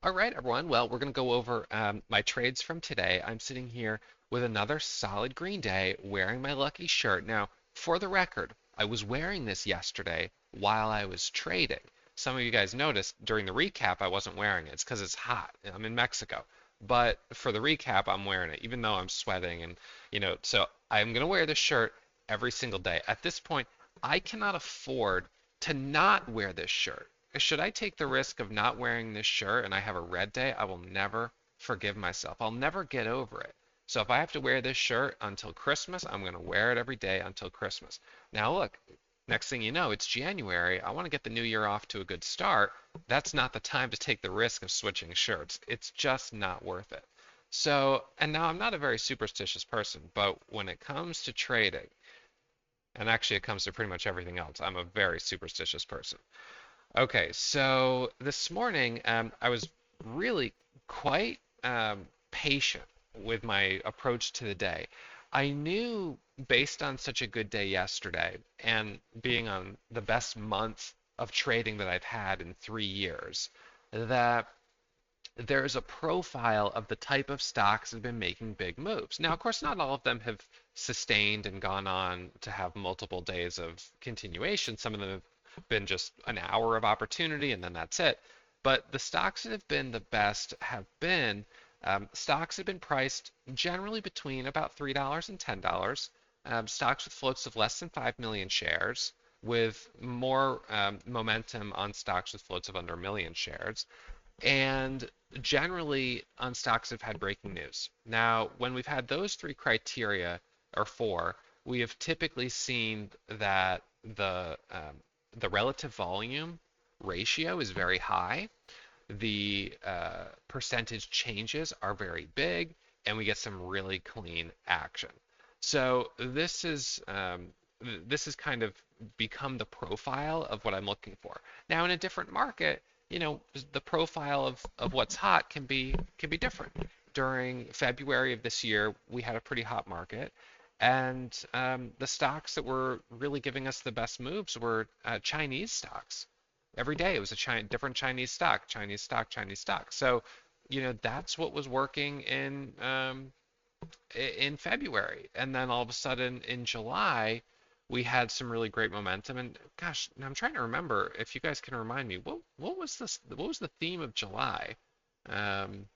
All right, everyone. Well, we're going to go over my trades from today. I'm sitting here with another solid green day wearing my lucky shirt. Now, for the record, I was wearing this yesterday while I was trading. Some of you guys noticed during the recap I wasn't wearing it. It's because it's hot. I'm in Mexico. But for the recap, I'm wearing it, even though I'm sweating. So I'm going to wear this shirt every single day. At this point, I cannot afford to not wear this shirt. Should I take the risk of not wearing this shirt and I have a red day, I will never forgive myself. I'll never get over it. So if I have to wear this shirt until Christmas, I'm going to wear it every day until Christmas. Now look, next thing you know, it's January. I want to get the new year off to a good start. That's not the time to take the risk of switching shirts. It's just not worth it. So, and now I'm not a very superstitious person, but when it comes to trading, and actually it comes to pretty much everything else, I'm a very superstitious person. Okay, so this morning I was really quite patient with my approach to the day. I knew based on such a good day yesterday and being on the best month of trading that I've had in 3 years, that there's a profile of the type of stocks that have been making big moves. Now, of course, not all of them have sustained and gone on to have multiple days of continuation. Some of them have been just an hour of opportunity and then that's it. But the stocks that have been the best have been stocks have been priced generally between about $3 and $10. Stocks with floats of less than 5 million shares, with more momentum on stocks with floats of under a million shares, and generally on stocks that have had breaking news. Now, when we've had those three criteria or four, we have typically seen that the relative volume ratio is very high. The percentage changes are very big, and we get some really clean action. So this has kind of become the profile of what I'm looking for. Now, in a different market, the profile of what's hot can be different. During February of this year, we had a pretty hot market, and the stocks that were really giving us the best moves were Chinese stocks. Every day it was a different Chinese stock, Chinese stock, Chinese stock. So, that's what was working in February, and then all of a sudden in July we had some really great momentum. And gosh, now I'm trying to remember if you guys can remind me what was this? What was the theme of July? Um,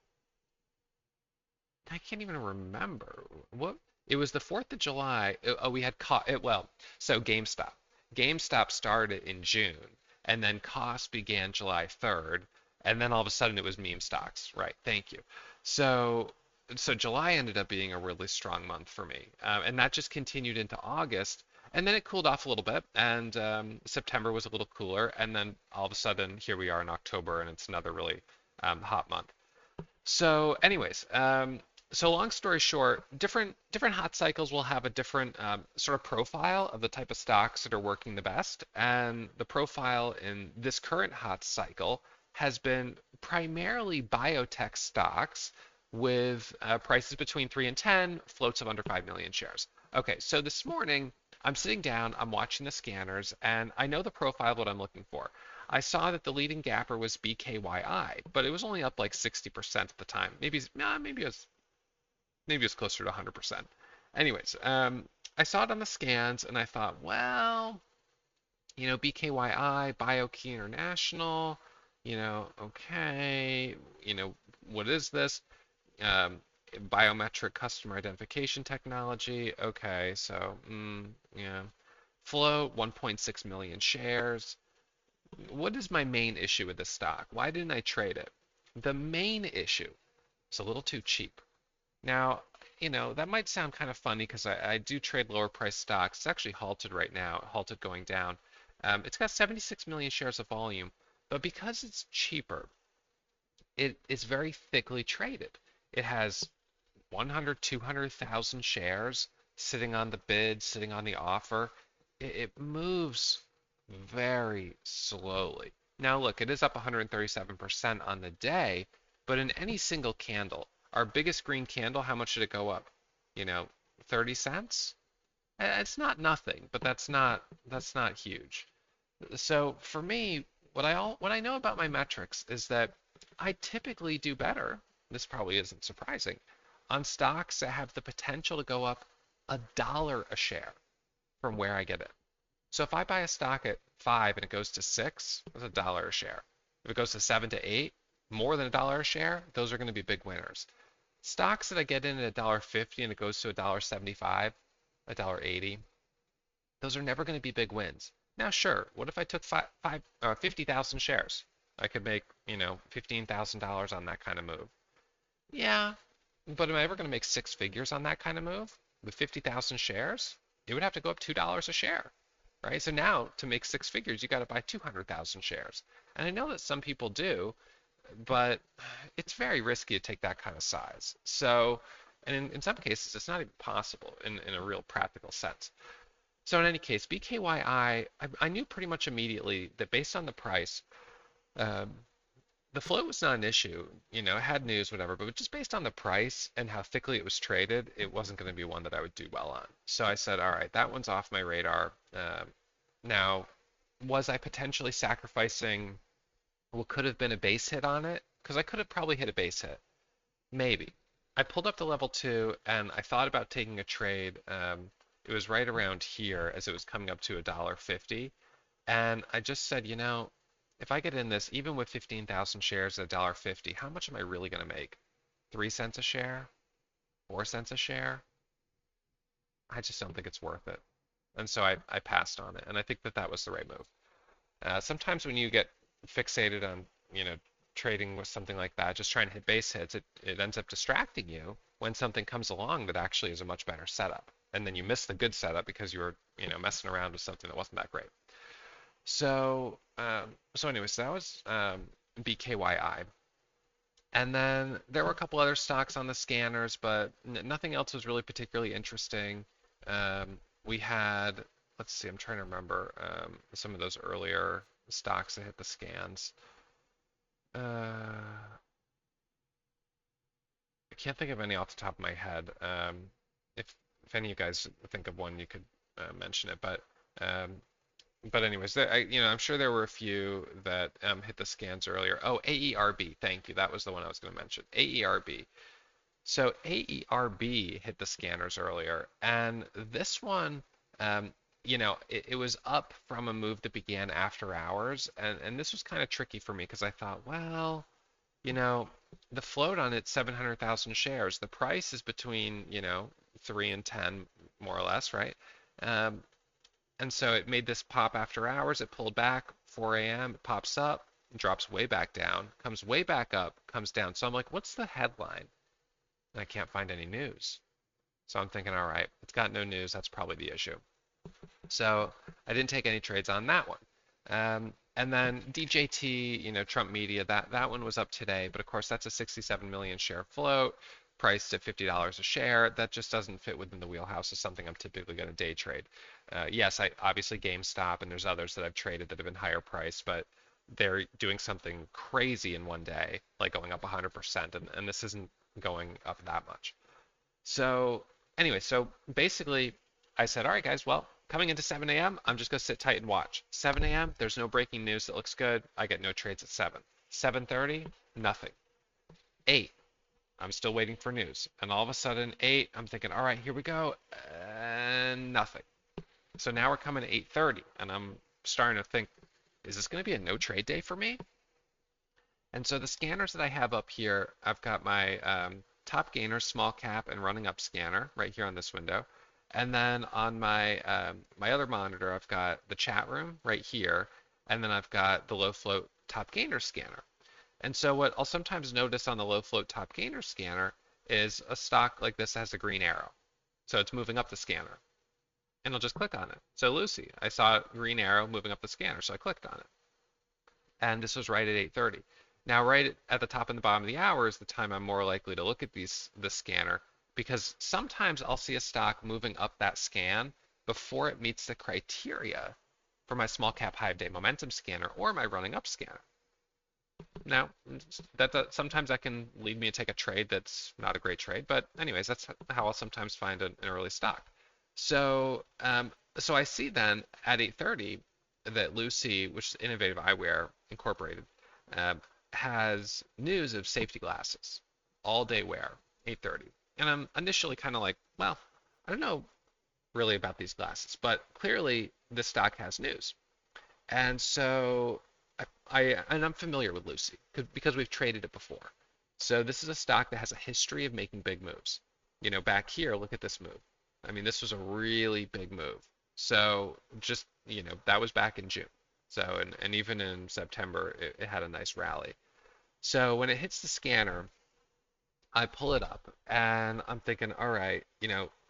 I can't even remember. What it was the 4th of July. Oh, we had caught it. Well, so GameStop. GameStop started in June, and then cost began July 3rd, and then all of a sudden it was meme stocks. Right. Thank you. So so July ended up being a really strong month for me, and that just continued into August, and then it cooled off a little bit, and September was a little cooler, and then all of a sudden here we are in October, and it's another really hot month. So, anyways, so long story short, different hot cycles will have a different sort of profile of the type of stocks that are working the best, and the profile in this current hot cycle has been primarily biotech stocks with prices between 3 and 10, floats of under 5 million shares. Okay, so this morning I'm sitting down, I'm watching the scanners, and I know the profile of what I'm looking for. I saw that the leading gapper was BKYI, but it was only up like 60% at the time. Maybe it's closer to 100%. Anyways, I saw it on the scans and I thought, well, BKYI, BioKey International, okay, what is this? Um, Biometric customer identification technology. Okay, so yeah, float 1.6 million shares. What is my main issue with this stock? Why didn't I trade it? The main issue is a little too cheap. Now, that might sound kind of funny because I do trade lower price stocks. It's actually halted right now, halted going down. It's got 76 million shares of volume, but because it's cheaper, it is very thickly traded. It has 100, 200,000 shares sitting on the bid, sitting on the offer. It moves very slowly. Now, look, it is up 137% on the day, but in any single candle, our biggest green candle, how much did it go up? You know, 30 cents? It's not nothing, but that's not huge. So for me, what I know about my metrics is that I typically do better. This probably isn't surprising on stocks that have the potential to go up $1 a share from where I get it. So if I buy a stock at 5 and it goes to 6, that's $1 a share. If it goes to 7 to 8, more than $1 a share, those are going to be big winners. Stocks that I get in at $1.50 and it goes to $1.75, $1.80, those are never going to be big wins. Now, sure, what if I took 50,000 shares? I could make, $15,000 on that kind of move. Yeah, but am I ever going to make six figures on that kind of move with 50,000 shares? It would have to go up $2 a share, right? So now to make six figures, you got to buy 200,000 shares. And I know that some people do, but it's very risky to take that kind of size. So, and in some cases, it's not even possible in a real practical sense. So in any case, BKYI, I knew pretty much immediately that based on the price, um, the float was not an issue. It had news, whatever, but just based on the price and how thickly it was traded, it wasn't going to be one that I would do well on. So I said, all right, that one's off my radar. Now, was I potentially sacrificing what could have been a base hit on it? Because I could have probably hit a base hit. Maybe. I pulled up to level 2 and I thought about taking a trade. It was right around here as it was coming up to $1.50. And I just said, if I get in this, even with 15,000 shares at $1.50, how much am I really going to make? 3 cents a share? 4 cents a share? I just don't think it's worth it. And so I passed on it. And I think that that was the right move. Sometimes when you get fixated on, trading with something like that, just trying to hit base hits, it ends up distracting you when something comes along that actually is a much better setup. And then you miss the good setup because you were, messing around with something that wasn't that great. So anyways, that was BKYI. And then there were a couple other stocks on the scanners, but nothing else was really particularly interesting. We had, let's see, I'm trying to remember some of those earlier stocks that hit the scans. I can't think of any off the top of my head. If if any of you guys think of one, you could mention it. But anyways, I'm sure there were a few that hit the scans earlier. Oh, AERB, thank you. That was the one I was going to mention. AERB. So AERB hit the scanners earlier, and this one, it was up from a move that began after hours, and this was kind of tricky for me because I thought, well, you know, the float on it's 700,000 shares. The price is between, 3 and 10, more or less, right? Um, and so it made this pop after hours. It pulled back 4 a.m. It pops up, drops way back down, comes way back up, comes down. So I'm like, what's the headline? And I can't find any news. So I'm thinking, all right, it's got no news. That's probably the issue. So I didn't take any trades on that one. And then DJT, Trump Media, that one was up today, but of course that's a 67 million share float, priced at $50 a share. That just doesn't fit within the wheelhouse of something I'm typically going to day trade. Yes, I obviously GameStop and there's others that I've traded that have been higher priced, but they're doing something crazy in one day, like going up 100%, and this isn't going up that much. So anyway, so basically I said, all right, guys, well, coming into 7 a.m., I'm just going to sit tight and watch. 7 a.m., there's no breaking news that looks good. I get no trades at 7. 7:30, nothing. 8, I'm still waiting for news. And all of a sudden, 8, I'm thinking, all right, here we go, and nothing. So now we're coming to 8:30, and I'm starting to think, is this going to be a no trade day for me? And so the scanners that I have up here, I've got my top gainer, small cap, and running up scanner right here on this window. And then on my other monitor, I've got the chat room right here, and then I've got the low float top gainer scanner. And so what I'll sometimes notice on the low float top gainer scanner is a stock like this has a green arrow. So it's moving up the scanner. And I'll just click on it. So Lucy, I saw a green arrow moving up the scanner, so I clicked on it. And this was right at 8:30. Now, right at the top and the bottom of the hour is the time I'm more likely to look at the scanner, because sometimes I'll see a stock moving up that scan before it meets the criteria for my small cap high day momentum scanner or my running up scanner. Now, sometimes that can lead me to take a trade that's not a great trade, but anyways, that's how I'll sometimes find an early stock. So, so I see then at 8:30 that Lucy, which is Innovative Eyewear Incorporated, has news of safety glasses, all day wear, 8:30. And I'm initially kind of like, well, I don't know really about these glasses, but clearly this stock has news. And so and I'm familiar with Lucy because we've traded it before. So this is a stock that has a history of making big moves. Back here, look at this move. I mean, this was a really big move. So just, that was back in June. So, and even in September, it had a nice rally. So when it hits the scanner, I pull it up and I'm thinking, all right,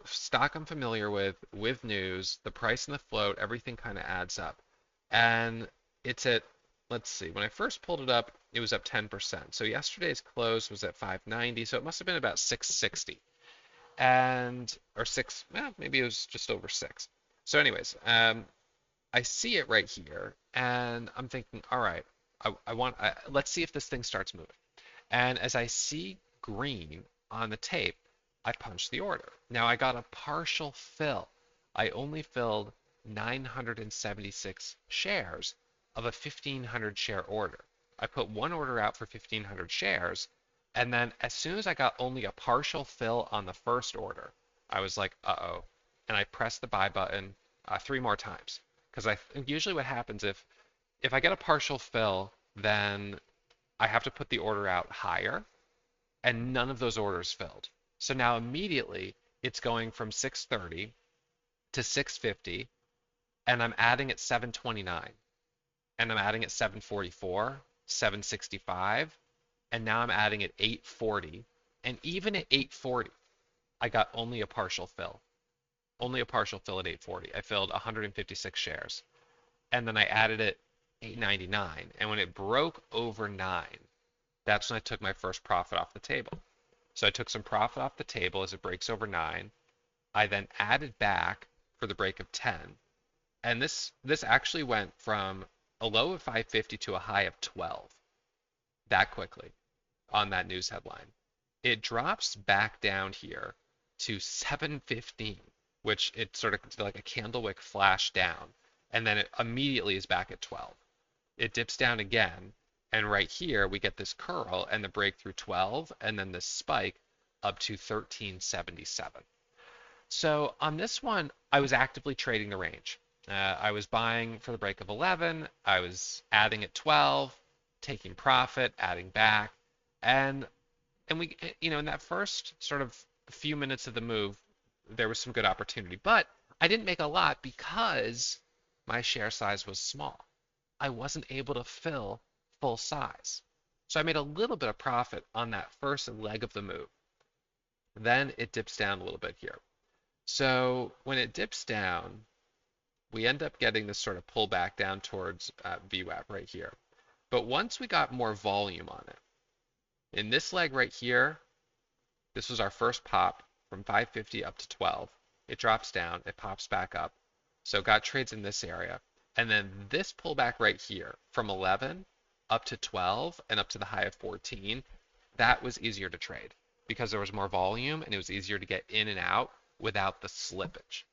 stock I'm familiar with news, the price and the float, everything kind of adds up. And it's at, let's see, when I first pulled it up, it was up 10%. So yesterday's close was at 590, so it must have been about 660. Or six, well, maybe it was just over six. So anyways, I see it right here and I'm thinking, all right, let's see if this thing starts moving. And as I see green on the tape, I punch the order. Now I got a partial fill. I only filled 976 shares of a 1,500 share order. I put one order out for 1,500 shares, and then as soon as I got only a partial fill on the first order, I was like, uh-oh. And I pressed the buy button 3 more times. Because I think usually what happens if I get a partial fill, then I have to put the order out higher, and none of those orders filled. So now immediately it's going from 630 to 650, and I'm adding at 729, and I'm adding at 744, 765, and now I'm adding at 840. And even at 840, I got only a partial fill. Only a partial fill at 840. I filled 156 shares. And then I added it 899. And when it broke over 9, that's when I took my first profit off the table. So I took some profit off the table as it breaks over 9. I then added back for the break of 10. And this actually went from a low of 550 to a high of 12 that quickly on that news headline. It drops back down here to 715, which it sort of like a candle wick flash down, and then it immediately is back at 12. It dips down again, and right here we get this curl and the break through 12, and then this spike up to 1377. So on this one, I was actively trading the range. I was buying for the break of 11. I was adding at 12, taking profit, adding back, and we, in that first sort of few minutes of the move, there was some good opportunity, but I didn't make a lot because my share size was small. I wasn't able to fill full size. So I made a little bit of profit on that first leg of the move. Then it dips down a little bit here. So when it dips down, we end up getting this sort of pullback down towards VWAP right here. But once we got more volume on it, in this leg right here, this was our first pop from 550 up to 12. It drops down, it pops back up. So got trades in this area. And then this pullback right here from 11 up to 12 and up to the high of 14, that was easier to trade because there was more volume and it was easier to get in and out without the slippage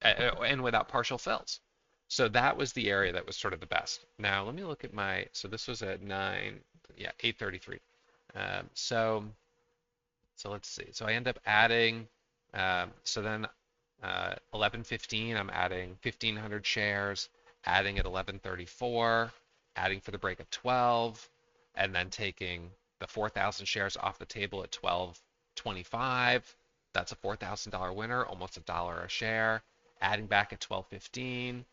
and without partial fills. So that was the area that was sort of the best. Now let me look at so this was at 833. So let's see. So I end up adding, so then 1115, I'm adding 1,500 shares, adding at 1134, adding for the break of 12, and then taking the 4,000 shares off the table at 1225. That's a $4,000 winner, almost $1 a share. Adding back at 1215,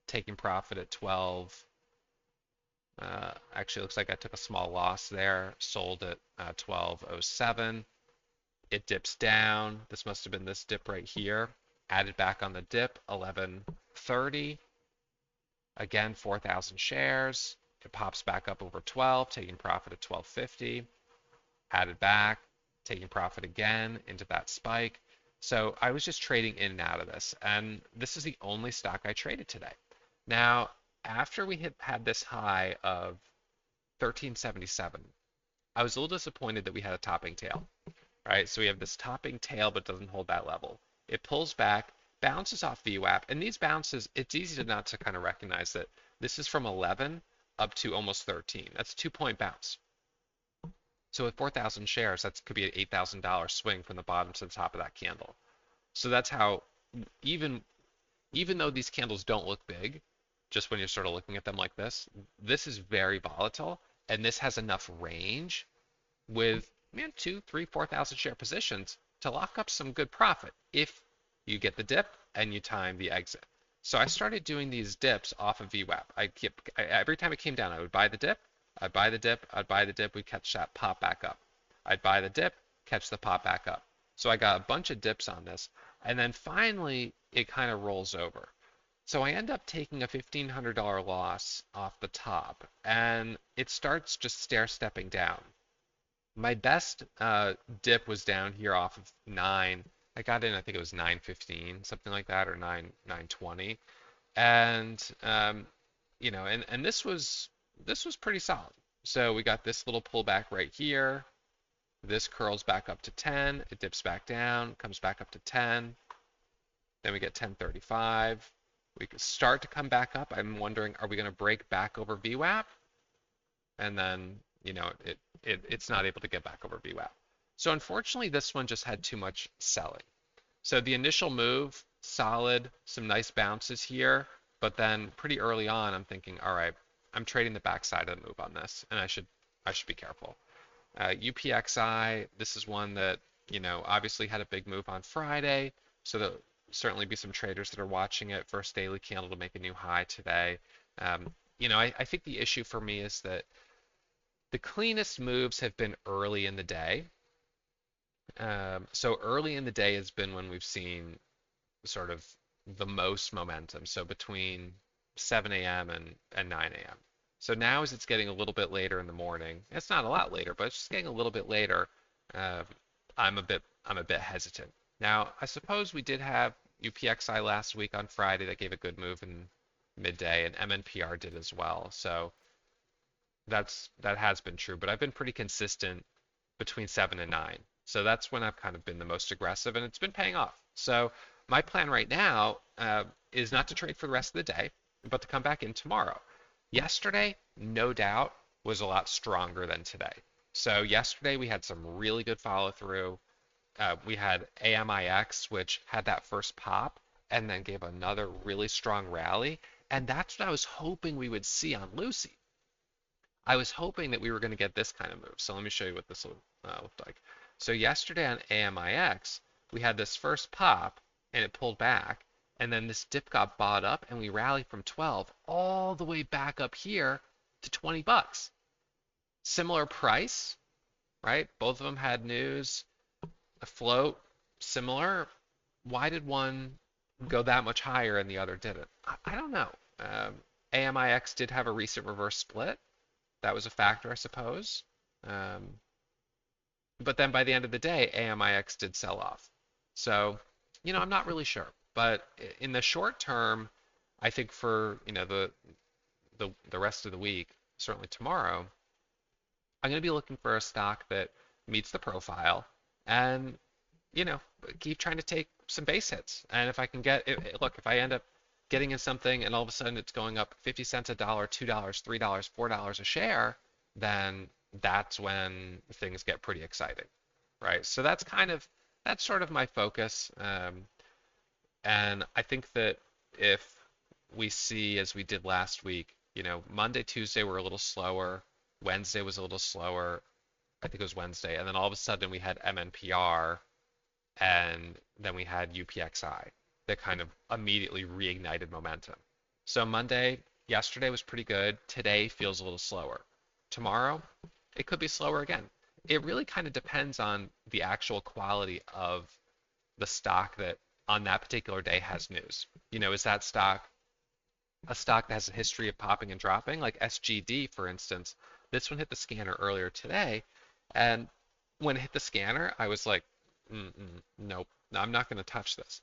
taking profit at 12. Actually, looks like I took a small loss there. Sold at 1207. It dips down. This must have been this dip right here. Added back on the dip, 1130. Again, 4,000 shares. It pops back up over 12, taking profit at 1250. Added back, taking profit again into that spike. So I was just trading in and out of this, and this is the only stock I traded today. Now, after we had this high of 1377, I was a little disappointed that we had a topping tail, right? So we have this topping tail, but doesn't hold that level. It pulls back, bounces off VWAP, and these bounces, it's easy to not to kind of recognize that this is from 11 up to almost 13. That's a 2-point bounce. So with 4,000 shares, that could be an $8,000 swing from the bottom to the top of that candle. So that's how even even though these candles don't look big, just when you're sort of looking at them like this is very volatile, and this has enough range with man, 2, 3, 4,000 share positions to lock up some good profit if you get the dip and you time the exit. So I started doing these dips off of VWAP. Every time it came down, I would buy the dip, I'd buy the dip, I'd buy the dip, we'd catch that pop back up. I'd buy the dip, catch the pop back up. So I got a bunch of dips on this, and then finally it kind of rolls over. So I end up taking a $1,500 loss off the top, and it starts just stair stepping down. My best dip was down here off of 9. I got in, I think it was 9.15, something like that, or 9.20. And and this was pretty solid. So we got this little pullback right here. This curls back up to 10. It dips back down, comes back up to 10. Then we get 10.35. We could start to come back up. I'm wondering, are we going to break back over VWAP? And then, it's not able to get back over VWAP. So unfortunately, this one just had too much selling. So the initial move, solid, some nice bounces here, but then pretty early on, I'm thinking, all right, I'm trading the backside of the move on this, and I should be careful. UPXI, this is one that, obviously had a big move on Friday, so there'll certainly be some traders that are watching it. First daily candle to make a new high today. I think the issue for me is that the cleanest moves have been early in the day. So early in the day has been when we've seen sort of the most momentum. So between 7 a.m. and 9 a.m. So now as it's getting a little bit later in the morning, it's not a lot later, but it's just getting a little bit later, uh, I'm a bit hesitant. Now, I suppose we did have UPXI last week on Friday that gave a good move in midday, and MNPR did as well. So that has been true, but I've been pretty consistent between 7 and 9. So that's when I've kind of been the most aggressive, and it's been paying off. So my plan right now is not to trade for the rest of the day, but to come back in tomorrow. Yesterday, no doubt, was a lot stronger than today. So yesterday we had some really good follow through. We had AMIX, which had that first pop and then gave another really strong rally. And that's what I was hoping we would see on Lucy. I was hoping that we were going to get this kind of move. So let me show you what this looked like. So yesterday on AMIX, we had this first pop and it pulled back. And then this dip got bought up and we rallied from 12 all the way back up here to 20 bucks. Similar price, right? Both of them had news. A float, similar. Why did one go that much higher and the other didn't? I don't know. AMIX did have a recent reverse split. That was a factor, I suppose. Um, but then by the end of the day, AMIX did sell off. So, I'm not really sure. But in the short term, I think for the rest of the week, certainly tomorrow, I'm going to be looking for a stock that meets the profile and you know keep trying to take some base hits. And if I can look, if I end up getting in something and all of a sudden it's going up 50 cents a dollar, $2, $3, $4 a share, then that's when things get pretty exciting, right? So that's sort of my focus. And I think that if we see, as we did last week, Monday, Tuesday were a little slower. Wednesday was a little slower. I think it was Wednesday. And then all of a sudden we had MNPR and then we had UPXI that kind of immediately reignited momentum. So yesterday was pretty good. Today feels a little slower. Tomorrow, it could be slower again. It really kind of depends on the actual quality of the stock that on that particular day has news. Is that stock a stock that has a history of popping and dropping, like SGD, for instance? This one hit the scanner earlier today, and when it hit the scanner, I was like, nope, I'm not going to touch this.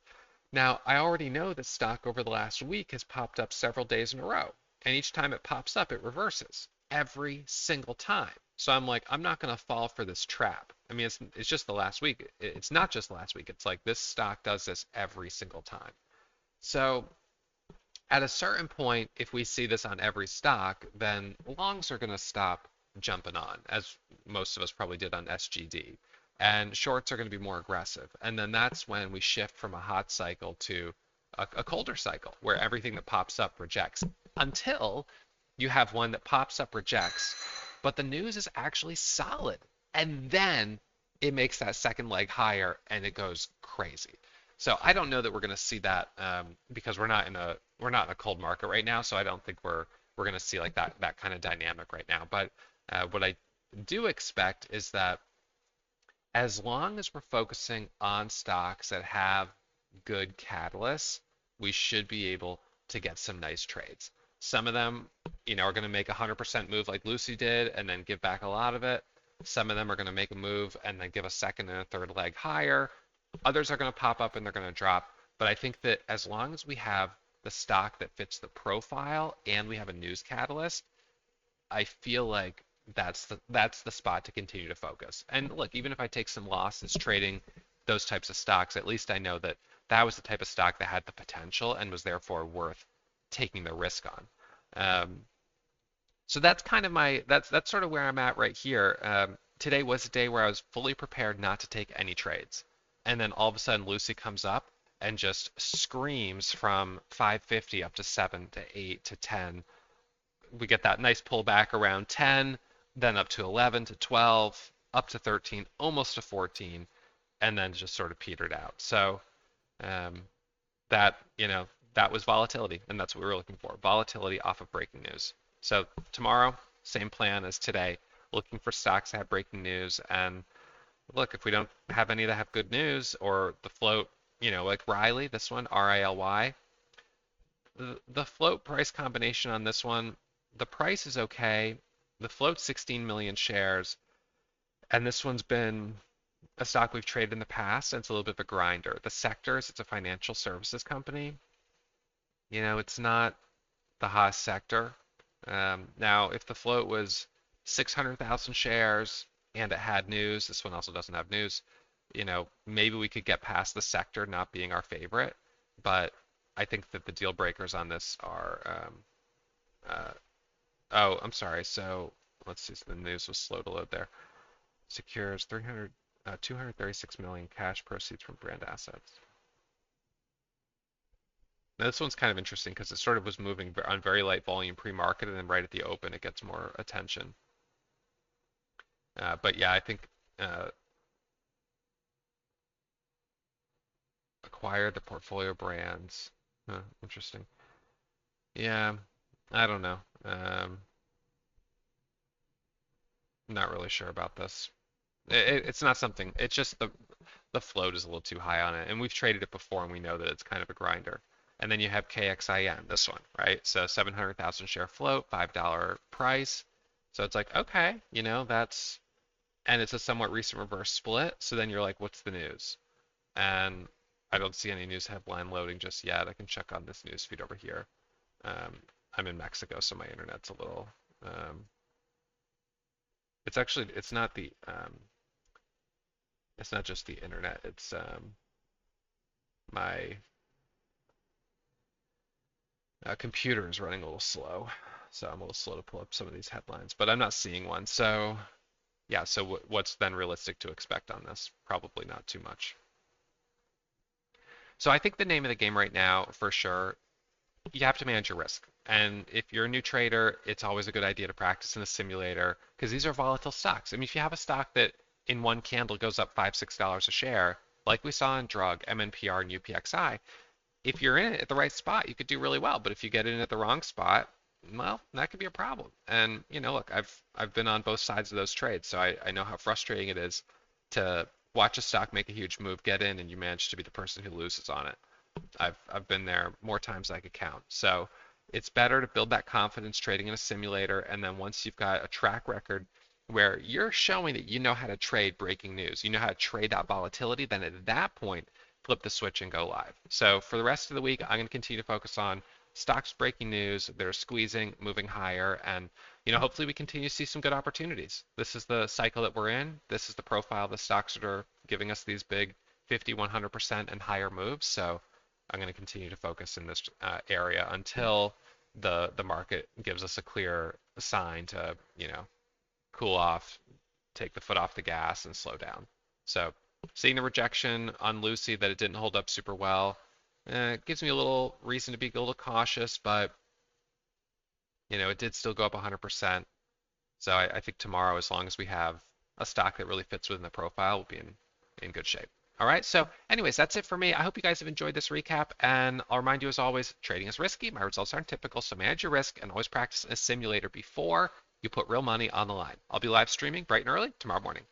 Now, I already know that stock over the last week has popped up several days in a row, and each time it pops up, it reverses every single time. So I'm like, I'm not going to fall for this trap. I mean, it's just the last week. It's not just the last week. It's like this stock does this every single time. So at a certain point, if we see this on every stock, then longs are going to stop jumping on, as most of us probably did on SGD. And shorts are going to be more aggressive. And then that's when we shift from a hot cycle to a colder cycle where everything that pops up rejects until you have one that pops up, rejects, but the news is actually solid. And then it makes that second leg higher and it goes crazy. So I don't know that we're going to see that because we're not in a cold market right now. So I don't think we're going to see like that kind of dynamic right now. But what I do expect is that as long as we're focusing on stocks that have good catalysts, we should be able to get some nice trades. Some of them, are going to make a 100% move like Lucy did and then give back a lot of it. Some of them are going to make a move and then give a second and a third leg higher. Others are going to pop up and they're going to drop. But I think that as long as we have the stock that fits the profile and we have a news catalyst, I feel like that's the spot to continue to focus. And look, even if I take some losses trading those types of stocks, at least I know that that was the type of stock that had the potential and was therefore worth taking the risk on. So that's kind of that's sort of where I'm at right here. Today was a day where I was fully prepared not to take any trades, and then all of a sudden Lucy comes up and just screams from 550 up to 7 to 8 to 10. We get that nice pullback around 10, then up to 11 to 12, up to 13, almost to 14, and then just sort of petered out. So um, that was volatility, and that's what we were looking for. Volatility off of breaking news. So tomorrow, same plan as today, looking for stocks that have breaking news. And look, if we don't have any that have good news or the float, like Riley, this one, RILY, the float price combination on this one, the price is okay. The float's 16 million shares, and this one's been a stock we've traded in the past, and it's a little bit of a grinder. The sectors, it's a financial services company. It's not the hottest sector. Now, if the float was 600,000 shares and it had news, this one also doesn't have news, maybe we could get past the sector not being our favorite. But I think that the deal breakers on this are, oh, I'm sorry. So let's see. So the news was slow to load there. Secures 236 million cash proceeds from brand assets. Now, this one's kind of interesting because it sort of was moving on very light volume pre-market, and then right at the open, it gets more attention. But yeah, I think acquired the portfolio brands. Huh, interesting. Yeah, I don't know. Not really sure about this. It's not something. It's just the float is a little too high on it, and we've traded it before, and we know that it's kind of a grinder. And then you have KXIN, this one, right? So 700,000 share float, $5 price. So it's like, okay, and it's a somewhat recent reverse split. So then you're like, what's the news? And I don't see any news headline loading just yet. I can check on this news feed over here. Um, I'm in Mexico, so my internet's a little. Um, it's not it's not just the internet. It's my computer is running a little slow, so I'm a little slow to pull up some of these headlines, but I'm not seeing one. So yeah, so what's then realistic to expect on this? Probably not too much. So I think the name of the game right now, for sure, you have to manage your risk. And if you're a new trader, it's always a good idea to practice in a simulator because these are volatile stocks. I mean, if you have a stock that in one candle goes up $5, $6 a share, like we saw in drug, MNPR, and UPXI, if you're in it at the right spot, you could do really well. But if you get in at the wrong spot, well, that could be a problem. And look, I've been on both sides of those trades, so I know how frustrating it is to watch a stock make a huge move, get in, and you manage to be the person who loses on it. I've been there more times than I could count. So it's better to build that confidence trading in a simulator, and then once you've got a track record where you're showing that you know how to trade breaking news, you know how to trade that volatility, then at that point, flip the switch and go live. So for the rest of the week, I'm going to continue to focus on stocks breaking news. They're squeezing, moving higher, and hopefully we continue to see some good opportunities. This is the cycle that we're in. This is the profile of the stocks that are giving us these big 50, 100% and higher moves. So I'm going to continue to focus in this area until the market gives us a clear sign to cool off, take the foot off the gas and slow down. So seeing the rejection on Lucy that it didn't hold up super well, gives me a little reason to be a little cautious, but it did still go up 100%. So I think tomorrow, as long as we have a stock that really fits within the profile, we'll be in good shape. All right. So anyways, that's it for me. I hope you guys have enjoyed this recap. And I'll remind you as always, trading is risky. My results aren't typical. So manage your risk and always practice a simulator before you put real money on the line. I'll be live streaming bright and early tomorrow morning.